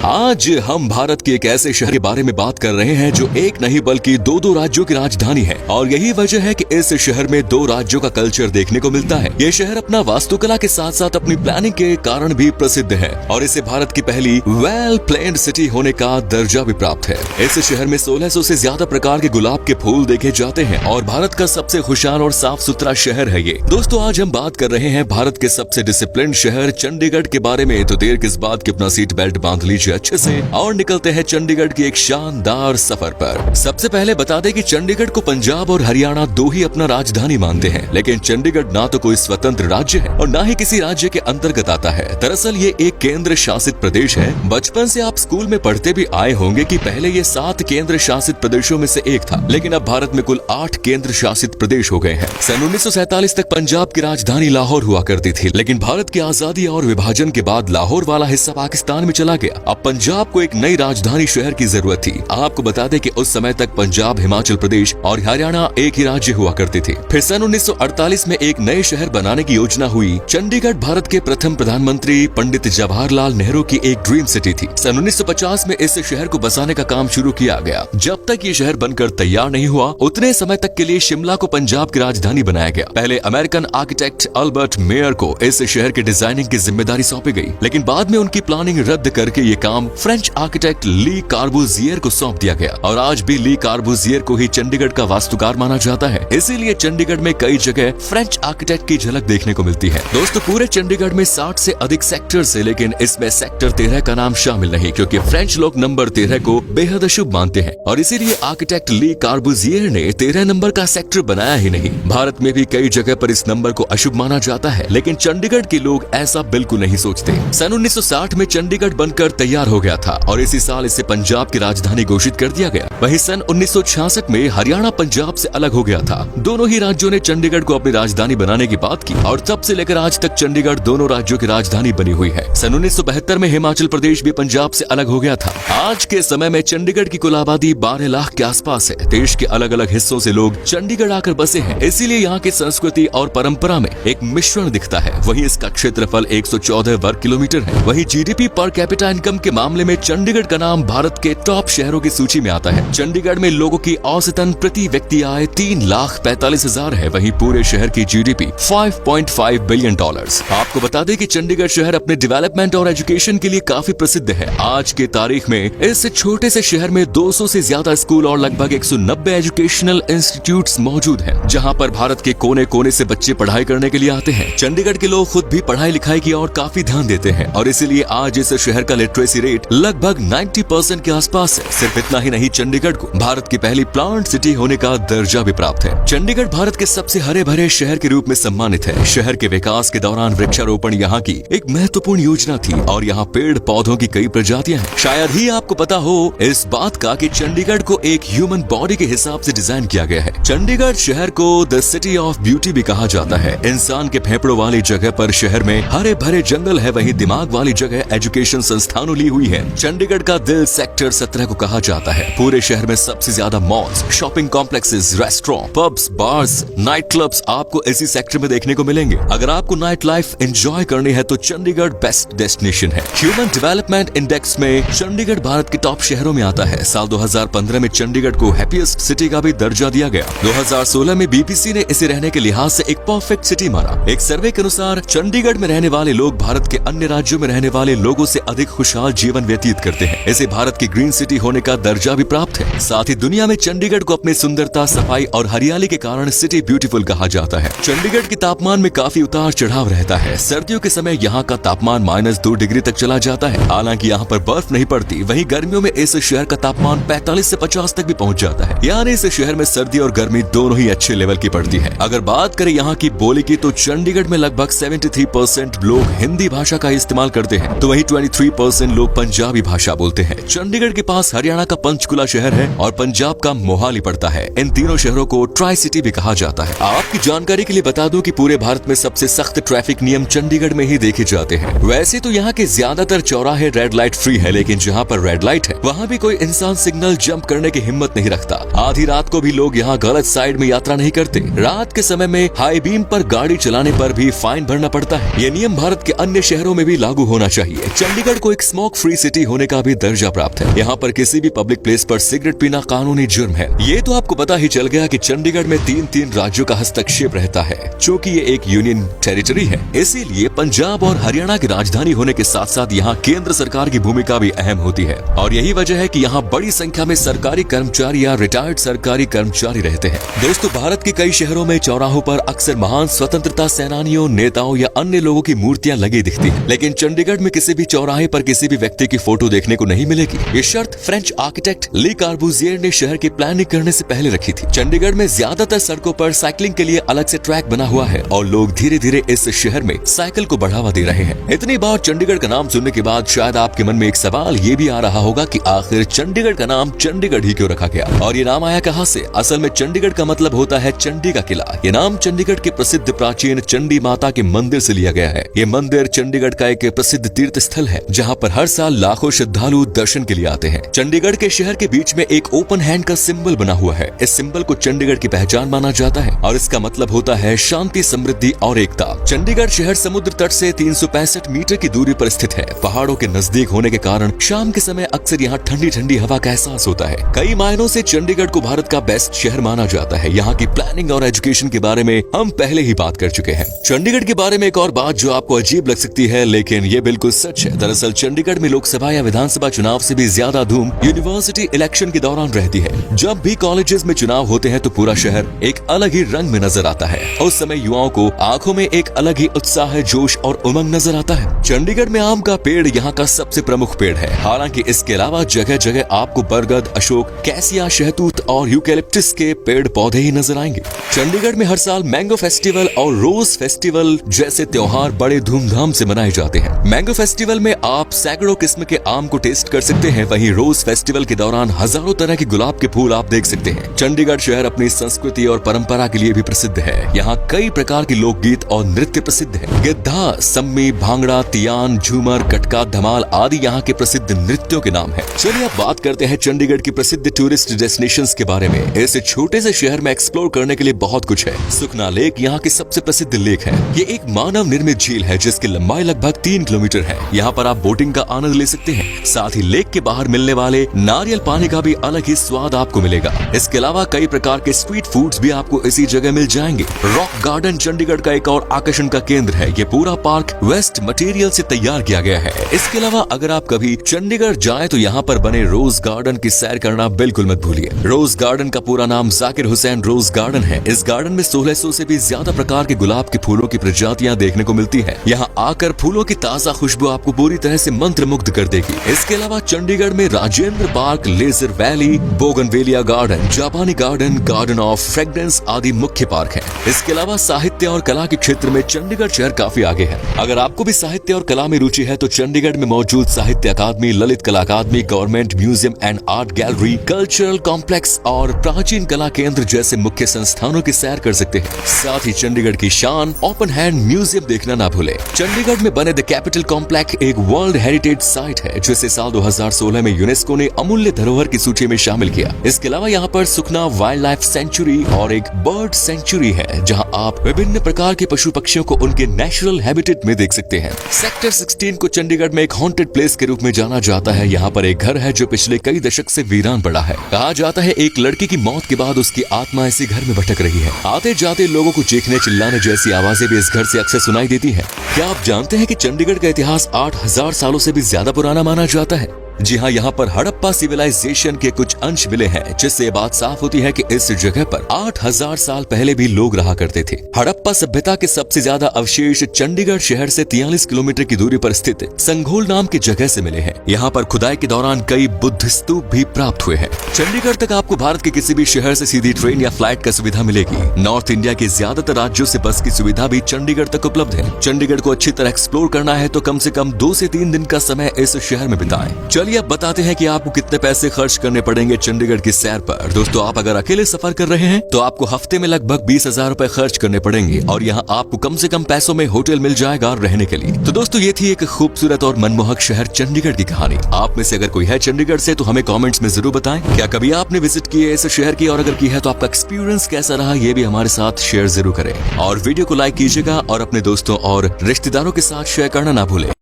आज हम भारत के एक ऐसे शहर के बारे में बात कर रहे हैं जो एक नहीं बल्कि दो राज्यों की राजधानी है। और यही वजह है कि इस शहर में दो राज्यों का कल्चर देखने को मिलता है। ये शहर अपना वास्तुकला के साथ साथ अपनी प्लानिंग के कारण भी प्रसिद्ध है और इसे भारत की पहली वेल प्लान्ड सिटी होने का दर्जा भी प्राप्त है। इस शहर में 1600 से ज्यादा प्रकार के गुलाब के फूल देखे जाते हैं और भारत का सबसे खुशहाल और साफ सुथरा शहर है ये। दोस्तों, आज हम बात कर रहे हैं भारत के सबसे डिसिप्लिन शहर चंडीगढ़ के बारे में। तो देर किस बात की, अपना सीट बेल्ट बांध लीजिए अच्छे से और निकलते हैं चंडीगढ़ की एक शानदार सफर पर। सबसे पहले बता दें कि चंडीगढ़ को पंजाब और हरियाणा दो ही अपना राजधानी मानते हैं, लेकिन चंडीगढ़ ना तो कोई स्वतंत्र राज्य है और ना ही किसी राज्य के अंतर्गत आता है। दरअसल ये एक केंद्र शासित प्रदेश है। बचपन से आप स्कूल में पढ़ते भी आए होंगे कि पहले ये 7 केंद्र शासित प्रदेशों में से एक था, लेकिन अब भारत में कुल 8 केंद्र शासित प्रदेश हो गए हैं। सन 1947 तक पंजाब की राजधानी लाहौर हुआ करती थी, लेकिन भारत की आजादी और विभाजन के बाद लाहौर वाला हिस्सा पाकिस्तान में चला गया। अब पंजाब को एक नई राजधानी शहर की जरूरत थी। आपको बता दें कि उस समय तक पंजाब, हिमाचल प्रदेश और हरियाणा एक ही राज्य हुआ करते थे। फिर सन 1948 में एक नए शहर बनाने की योजना हुई। चंडीगढ़ भारत के प्रथम प्रधानमंत्री पंडित जवाहरलाल नेहरू की एक ड्रीम सिटी थी। सन 1950 में इस शहर को बसाने का काम शुरू किया गया। जब तक ये शहर बनकर तैयार नहीं हुआ, उतने समय तक के लिए शिमला को पंजाब की राजधानी बनाया गया। पहले अमेरिकन आर्किटेक्ट अल्बर्ट मेयर को इस शहर के डिजाइनिंग की जिम्मेदारी सौंपी गई, लेकिन बाद में उनकी प्लानिंग रद्द करके ये काम फ्रेंच आर्किटेक्ट ली कार्बुजियर को सौंप दिया गया। और आज भी ली कार्बुजियर को ही चंडीगढ़ का वास्तुकार माना जाता है। इसीलिए चंडीगढ़ में कई जगह फ्रेंच आर्किटेक्ट की झलक देखने को मिलती है। दोस्तों, पूरे चंडीगढ़ में 60 से अधिक सेक्टर्स है, लेकिन इसमें सेक्टर 13 का नाम शामिल नहीं, क्योंकि फ्रेंच लोग नंबर 13 को बेहद अशुभ मानते हैं और इसीलिए आर्किटेक्ट ली कार्बुजियर ने 13 नंबर का सेक्टर बनाया ही नहीं। भारत में भी कई जगह पर इस नंबर को अशुभ माना जाता है, लेकिन चंडीगढ़ के लोग ऐसा बिल्कुल नहीं सोचते। सन 1960 में चंडीगढ़ बनकर तैयार हो गया था और इसी साल इसे पंजाब की राजधानी घोषित कर दिया गया। वहीं सन 1966 में हरियाणा पंजाब से अलग हो गया था। दोनों ही राज्यों ने चंडीगढ़ को अपनी राजधानी बनाने की बात की और तब से लेकर आज तक चंडीगढ़ दोनों राज्यों की राजधानी बनी हुई है। सन 1972 में हिमाचल प्रदेश भी पंजाब से अलग हो गया था। आज के समय में चंडीगढ़ की कुल आबादी 12 लाख के आसपास है। देश के अलग अलग हिस्सों से लोग चंडीगढ़ आकर बसे हैं, इसीलिए यहाँ की संस्कृति और परंपरा में एक मिश्रण दिखता है। वहीं इसका क्षेत्रफल 114 वर्ग किलोमीटर है। वहीं जीडीपी पर कैपिटा इनकम के मामले में चंडीगढ़ का नाम भारत के टॉप शहरों की सूची में आता है। चंडीगढ़ में लोगों की औसतन प्रति व्यक्ति आय 3,45,000 है। वहीं पूरे शहर की जीडीपी $5.5 बिलियन। आपको बता दें कि चंडीगढ़ शहर अपने डेवलपमेंट और एजुकेशन के लिए काफी प्रसिद्ध है। आज के तारीख में इस छोटे से शहर में 200 से ज्यादा स्कूल और लगभग 190 एजुकेशनल इंस्टीट्यूट्स मौजूद हैं, जहां पर भारत के कोने कोने से बच्चे पढ़ाई करने के लिए आते हैं। चंडीगढ़ के लोग खुद भी पढ़ाई लिखाई की और काफी ध्यान देते हैं और इसीलिए आज इस शहर का लिटरेसी रेट लगभग 90% के आसपास है। सिर्फ इतना ही नहीं, चंडीगढ़ को भारत की पहली प्लांट सिटी होने का दर्जा भी प्राप्त है। चंडीगढ़ भारत के सबसे हरे भरे शहर के रूप में सम्मानित है। शहर के विकास के दौरान वृक्षारोपण यहाँ की एक महत्वपूर्ण योजना थी और यहाँ पेड़ पौधों की कई प्रजातियां हैं। शायद ही आपको पता हो इस बात का कि चंडीगढ़ को एक ह्यूमन बॉडी के हिसाब से डिजाइन किया गया है। चंडीगढ़ शहर को द सिटी ऑफ ब्यूटी भी कहा जाता है। इंसान के फेफड़ों वाली जगह पर शहर में हरे भरे जंगल है, वहीं दिमाग वाली जगह एजुकेशन संस्थानों ली हुई है। चंडीगढ़ का दिल सेक्टर 17 को कहा जाता है। पूरे शहर में सबसे ज्यादा malls, shopping complexes, restaurant, pubs, bars, night clubs आपको इसी सेक्टर में देखने को मिलेंगे। अगर आपको नाइट लाइफ एंजॉय करनी है तो चंडीगढ़ बेस्ट डेस्टिनेशन है। ह्यूमन डेवलपमेंट इंडेक्स में चंडीगढ़ भारत के टॉप शहरों में आता है। साल 2015 में चंडीगढ़ को हैप्पीएस्ट सिटी का भी दर्जा दिया गया। 2016 में बीबीसी ने इसे रहने के लिहाज से एक परफेक्ट सिटी माना। एक सर्वे के अनुसार चंडीगढ़ में रहने वाले लोग भारत के अन्य राज्यों में रहने वाले लोगों से अधिक खुशहाल जीवन व्यतीत करते हैं। इसे भारत की ग्रीन सिटी होने का दर्जा भी प्राप्त है। साथ ही दुनिया में चंडीगढ़ को अपनी सुंदरता, सफाई और हरियाली के कारण सिटी ब्यूटीफुल कहा जाता है। चंडीगढ़ के तापमान में काफी उतार चढ़ाव रहता है। सर्दियों के समय यहाँ का तापमान -2 डिग्री तक चला जाता है। हालांकि यहाँ पर बर्फ नहीं पड़ती। वहीं गर्मियों में इस शहर का तापमान 45 से 50 तक भी पहुँच जाता है। यानी इस शहर में सर्दी और गर्मी दोनों ही अच्छे लेवल की पड़ती है। अगर बात करें यहाँ की बोली की, तो चंडीगढ़ में लगभग 73% लोग हिंदी भाषा का इस्तेमाल करते हैं, तो वहीं 23% लोग पंजाबी भाषा बोलते हैं। चंडीगढ़ के पास हरियाणा का पंचकुला शहर है और पंजाब का मोहाली पड़ता है। इन तीनों शहरों को ट्राई सिटी भी कहा जाता है। आपकी जानकारी के लिए बता दूं कि पूरे भारत में सबसे सख्त ट्रैफिक नियम चंडीगढ़ में ही देखे जाते हैं। वैसे तो यहाँ के ज्यादातर चौराहे रेड लाइट फ्री है, लेकिन जहाँ पर रेड लाइट है वहाँ भी कोई इंसान सिग्नल जंप करने की हिम्मत नहीं रखता। आधी रात को भी लोग यहाँ गलत साइड में यात्रा नहीं करते। रात के समय में हाई बीम पर गाड़ी चलाने पर भी फाइन भरना पड़ता है। ये नियम भारत के अन्य शहरों में भी लागू होना चाहिए। चंडीगढ़ को एक स्मोक स्मोक फ्री सिटी होने का भी दर्जा प्राप्त है। यहाँ पर किसी भी पब्लिक प्लेस पर सिगरेट पीना कानूनी जुर्म है। ये तो आपको पता ही चल गया कि चंडीगढ़ में 3 राज्यों का हस्तक्षेप रहता है, क्योंकि ये एक यूनियन टेरिटरी है। इसीलिए पंजाब और हरियाणा की राजधानी होने के साथ साथ यहाँ केंद्र सरकार की भूमिका भी अहम होती है और यही वजह है कि यहाँ बड़ी संख्या में सरकारी कर्मचारी या रिटायर्ड सरकारी कर्मचारी रहते हैं। दोस्तों, भारत के कई शहरों में चौराहों पर अक्सर महान स्वतंत्रता सेनानियों, नेताओं या अन्य लोगों की मूर्तियां लगी दिखती हैं, लेकिन चंडीगढ़ में किसी भी चौराहे पर किसी भी व्यक्ति की फोटो देखने को नहीं मिलेगी। ये शर्त फ्रेंच आर्किटेक्ट ली कार्बूजियर ने शहर की प्लानिंग करने से पहले रखी थी। चंडीगढ़ में ज्यादातर सड़कों पर साइकिलिंग के लिए अलग से ट्रैक बना हुआ है और लोग धीरे धीरे इस शहर में साइकिल को बढ़ावा दे रहे हैं। इतनी बार चंडीगढ़ का नाम सुनने के बाद शायद आपके मन में एक सवाल ये भी आ रहा होगा कि आखिर चंडीगढ़ का नाम चंडीगढ़ ही क्यों रखा गया और ये नाम आया कहां से। असल में चंडीगढ़ का मतलब होता है चंडी का किला। ये नाम चंडीगढ़ के प्रसिद्ध प्राचीन चंडी माता के मंदिर से लिया गया है। ये मंदिर चंडीगढ़ का एक प्रसिद्ध तीर्थ स्थल है जहाँ पर हर साल लाखों श्रद्धालु दर्शन के लिए आते हैं। चंडीगढ़ के शहर के बीच में एक ओपन हैंड का सिंबल बना हुआ है। इस सिंबल को चंडीगढ़ की पहचान माना जाता है और इसका मतलब होता है शांति, समृद्धि और एकता। चंडीगढ़ शहर समुद्र तट से 365 मीटर की दूरी पर स्थित है। पहाड़ों के नजदीक होने के कारण शाम के समय अक्सर यहाँ ठंडी ठंडी हवा का एहसास होता है। कई मायनों से चंडीगढ़ को भारत का बेस्ट शहर माना जाता है। यहाँ की प्लानिंग और एजुकेशन के बारे में हम पहले ही बात कर चुके हैं। चंडीगढ़ के बारे में एक और बात जो आपको अजीब लग सकती है, लेकिन ये बिल्कुल सच है। दरअसल चंडीगढ़ में लोकसभा या विधानसभा चुनाव से भी ज्यादा धूम यूनिवर्सिटी इलेक्शन के दौरान रहती है। जब भी कॉलेजेस में चुनाव होते हैं तो पूरा शहर एक अलग ही रंग में नजर आता है। उस समय युवाओं को आंखों में एक अलग ही उत्साह, जोश और उमंग नजर आता है। चंडीगढ़ में आम का पेड़ यहाँ का सबसे प्रमुख पेड़ है। हालांकि इसके अलावा जगह जगह आपको बरगद, अशोक, कैसिया, शहतूत और यूकैलिप्टस के पेड़ पौधे ही नजर आएंगे। चंडीगढ़ में हर साल मैंगो फेस्टिवल और रोज फेस्टिवल जैसे त्योहार बड़े धूमधाम से मनाए जाते हैं। मैंगो फेस्टिवल में आप सैकड़ों किस्म के आम को टेस्ट कर सकते हैं। वहीं रोज फेस्टिवल के दौरान हजारों तरह के गुलाब के फूल आप देख सकते हैं। चंडीगढ़ शहर अपनी संस्कृति और परंपरा के लिए भी प्रसिद्ध है। यहाँ कई प्रकार के लोकगीत और नृत्य प्रसिद्ध है। गिद्धा, सम्मी, भांगड़ा, तियान, झूमर, कटका, धमाल आदि यहाँ के प्रसिद्ध नृत्यों के नाम है। चलिए अब बात करते हैं चंडीगढ़ की प्रसिद्ध टूरिस्ट डेस्टिनेशंस के बारे में। इस छोटे से शहर में एक्सप्लोर करने के लिए बहुत कुछ है। सुखना लेक यहाँ की सबसे प्रसिद्ध लेक है। ये एक मानव निर्मित झील है जिसकी लंबाई लगभग 3 किलोमीटर है। यहाँ पर आप बोटिंग का आनंद ले सकते हैं। साथ ही लेक के बाहर मिलने वाले नारियल पानी का भी अलग ही स्वाद आपको मिलेगा। इसके अलावा कई प्रकार के स्ट्रीट फूड्स भी आपको इसी जगह मिल जाएंगे। रॉक गार्डन चंडीगढ़ का एक और आकर्षण का केंद्र है। ये पूरा पार्क वेस्ट मटेरियल से तैयार किया गया है। इसके अलावा अगर आप कभी चंडीगढ़ जाएं तो यहाँ पर बने रोज गार्डन की सैर करना बिल्कुल मत भूलिए। रोज गार्डन का पूरा नाम जाकिर हुसैन रोज गार्डन है। इस गार्डन में 1600 से भी ज्यादा प्रकार के गुलाब के फूलों की प्रजातियां देखने को मिलती है। यहाँ आकर फूलों की ताजा खुशबू आपको पूरी तरह से मंत्रमुग्ध कर देगी। इसके अलावा चंडीगढ़ में Rajendra park, leisure valley, bougainvillea garden, जापानी गार्डन, गार्डन ऑफ फ्रेग्रेंस आदि मुख्य पार्क है। इसके अलावा साहित्य और कला के क्षेत्र में चंडीगढ़ शहर काफी आगे है। अगर आपको भी साहित्य और कला में रुचि है तो चंडीगढ़ में मौजूद साहित्य Akademi, Lalit Kala Akademi, government museum and art gallery, cultural complex और प्राचीन कला केंद्र जैसे मुख्य संस्थानों की सैर कर सकते हैं। साथ ही चंडीगढ़ की शान ओपन हैंड म्यूजियम देखना ना भूले। चंडीगढ़ में बने द कैपिटल कॉम्प्लेक्स एक वर्ल्ड हेरिटेज साइट है जिसे साल 2016 में यूनेस्को ने अमूल्य धरोहर की सूची में शामिल किया। इसके अलावा यहाँ पर सुखना वाइल्ड लाइफ सेंचुरी और एक बर्ड सेंचुरी है जहाँ आप विभिन्न प्रकार के पशु पक्षियों को उनके नेचुरल हैबिटेट में देख सकते हैं। सेक्टर 16 को चंडीगढ़ में एक हॉन्टेड प्लेस के रूप में जाना जाता है। यहाँ पर एक घर है जो पिछले कई दशक से वीरान पड़ा है। कहा जाता है एक लड़की की मौत के बाद उसकी आत्मा इसी घर में भटक रही है। आते जाते लोगों को चीखने चिल्लाने जैसी आवाजें भी इस घर से अक्सर सुनाई देती है। क्या आप जानते हैं कि चंडीगढ़ का इतिहास 8000 सालों से भी ज्यादा पुराना माना जाता है? जी हाँ, यहाँ पर हड़प्पा सिविलाइजेशन के कुछ अंश मिले हैं जिससे बात साफ होती है कि इस जगह पर 8000 साल पहले भी लोग रहा करते थे। हड़प्पा सभ्यता के सबसे ज्यादा अवशेष चंडीगढ़ शहर से 43 किलोमीटर की दूरी पर स्थित संघोल नाम की जगह से मिले हैं। यहाँ पर खुदाई के दौरान कई बुद्ध स्तूप भी प्राप्त हुए हैं। चंडीगढ़ तक आपको भारत के किसी भी शहर से सीधी ट्रेन या फ्लाइट का सुविधा मिलेगी। नॉर्थ इंडिया के ज्यादातर राज्यों से बस की सुविधा भी चंडीगढ़ तक उपलब्ध है। चंडीगढ़ को अच्छी तरह एक्सप्लोर करना है तो कम से कम 2 से 3 दिन का समय इस शहर में बिताएं। चलिए अब बताते हैं कि आपको कितने पैसे खर्च करने पड़ेंगे चंडीगढ़ की सैर पर। दोस्तों, आप अगर अकेले सफर कर रहे हैं तो आपको हफ्ते में लगभग 20,000 रुपए खर्च करने पड़ेंगे और यहाँ आपको कम से कम पैसों में होटल मिल जाएगा रहने के लिए। तो दोस्तों, ये थी एक खूबसूरत और मनमोहक शहर चंडीगढ़ की कहानी। आप में से अगर कोई है चंडीगढ़ से तो हमें कमेंट्स में जरूर बताएं। क्या कभी आपने विजिट की है इस शहर की, और अगर की है तो आपका एक्सपीरियंस कैसा रहा ये भी हमारे साथ शेयर जरूर करें। और वीडियो को लाइक कीजिएगा और अपने दोस्तों और रिश्तेदारों के साथ शेयर करना ना भूलें।